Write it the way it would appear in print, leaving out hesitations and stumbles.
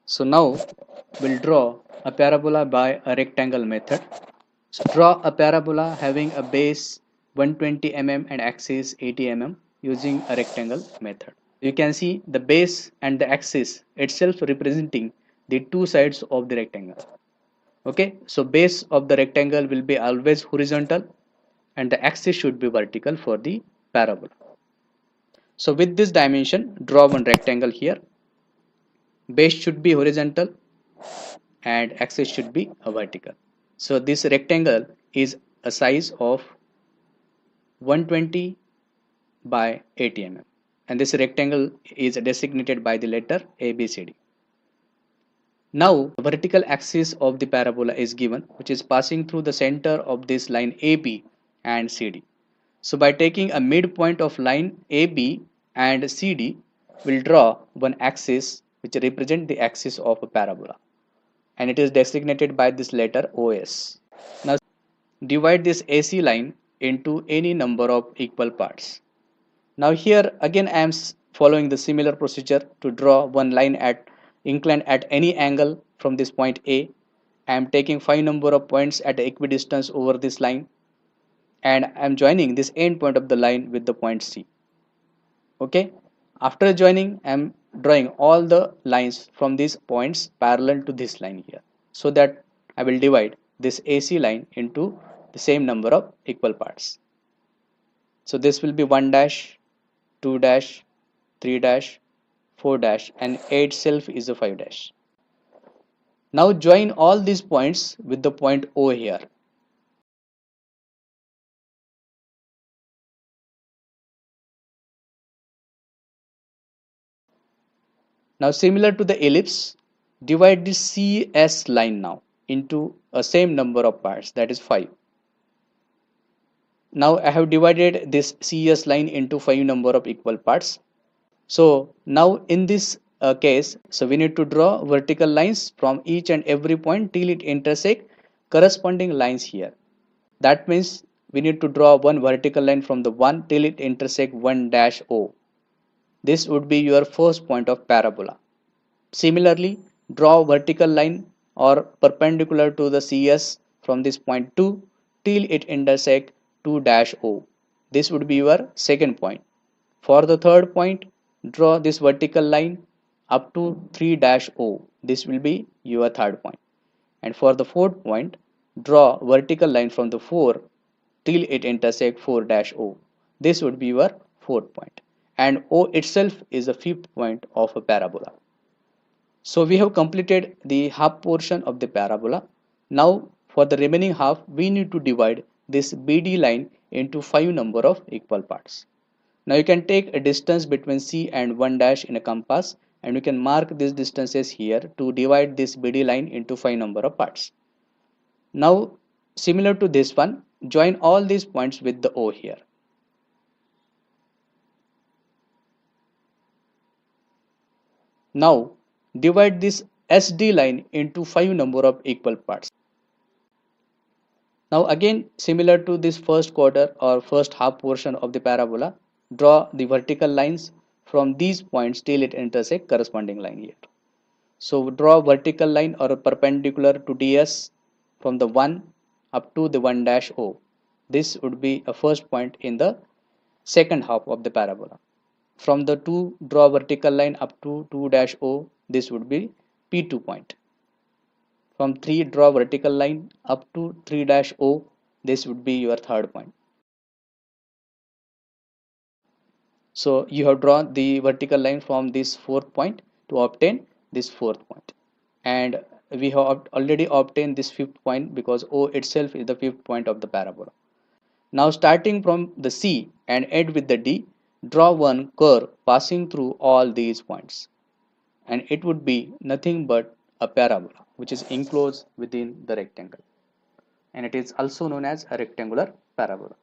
So now we'll draw a parabola by a rectangle method. So draw a parabola having a base 120 mm and axis 80 mm using a rectangle method. You can see the base and the axis itself representing the two sides of the rectangle. Okay, so base of the rectangle will be always horizontal and the axis should be vertical for the parabola. So with this dimension, draw one rectangle here. Base should be horizontal and axis should be a vertical. So this rectangle is a size of 120 by 80 mm and this rectangle is designated by the letter ABCD. Now the vertical axis of the parabola is given, which is passing through the center of this line AB and CD. So by taking a midpoint of line AB and CD, we'll draw one axis which represent the axis of a parabola, and it is designated by this letter OS. Now divide this AC line into any number of equal parts. Now here again I am following the similar procedure to draw one line at inclined at any angle from this point A. I am taking 5 number of points at equidistance over this line and I am joining this end point of the line with the point C. Okay, after joining I am drawing all the lines from these points parallel to this line here, so that I will divide this AC line into the same number of equal parts. So this will be 1 dash, 2 dash, 3 dash, 4 dash, and A itself is a 5 dash. Now join all these points with the point O here. Now similar to the ellipse, divide this CS line now into a same number of parts, that is 5. Now I have divided this CS line into 5 number of equal parts. So now in this case, so we need to draw vertical lines from each and every point till it intersect corresponding lines here. That means we need to draw one vertical line from the 1 till it intersect 1 dash O. This would be your first point of parabola. Similarly, draw a vertical line or perpendicular to the CS from this point 2 till it intersect 2 dash O. This would be your second point. For the third point, draw this vertical line up to 3 dash O. This will be your third point. And for the fourth point, draw vertical line from the 4 till it intersect 4 dash O. This would be your fourth point. And O itself is the fifth point of a parabola. So we have completed the half portion of the parabola. Now for the remaining half, we need to divide this BD line into 5 number of equal parts. Now you can take a distance between C and 1 dash in a compass and you can mark these distances here to divide this BD line into 5 number of parts. Now similar to this one, join all these points with the O here. Now divide this SD line into 5 number of equal parts. Now again similar to this first quarter or first half portion of the parabola, draw the vertical lines from these points till it intersect corresponding line here. So draw vertical line or a perpendicular to DS from the 1 up to the 1 dash O. This would be a first point in the second half of the parabola. From the 2, draw vertical line up to 2 dash O. This would be P2 point. From 3, draw vertical line up to 3 dash O. This would be your third point. So you have drawn the vertical line from this fourth point to obtain this fourth point. And we have already obtained this fifth point because O itself is the fifth point of the parabola. Now starting from the C and end with the D, draw one curve passing through all these points. And it would be nothing but a parabola which is enclosed within the rectangle. And it is also known as a rectangular parabola.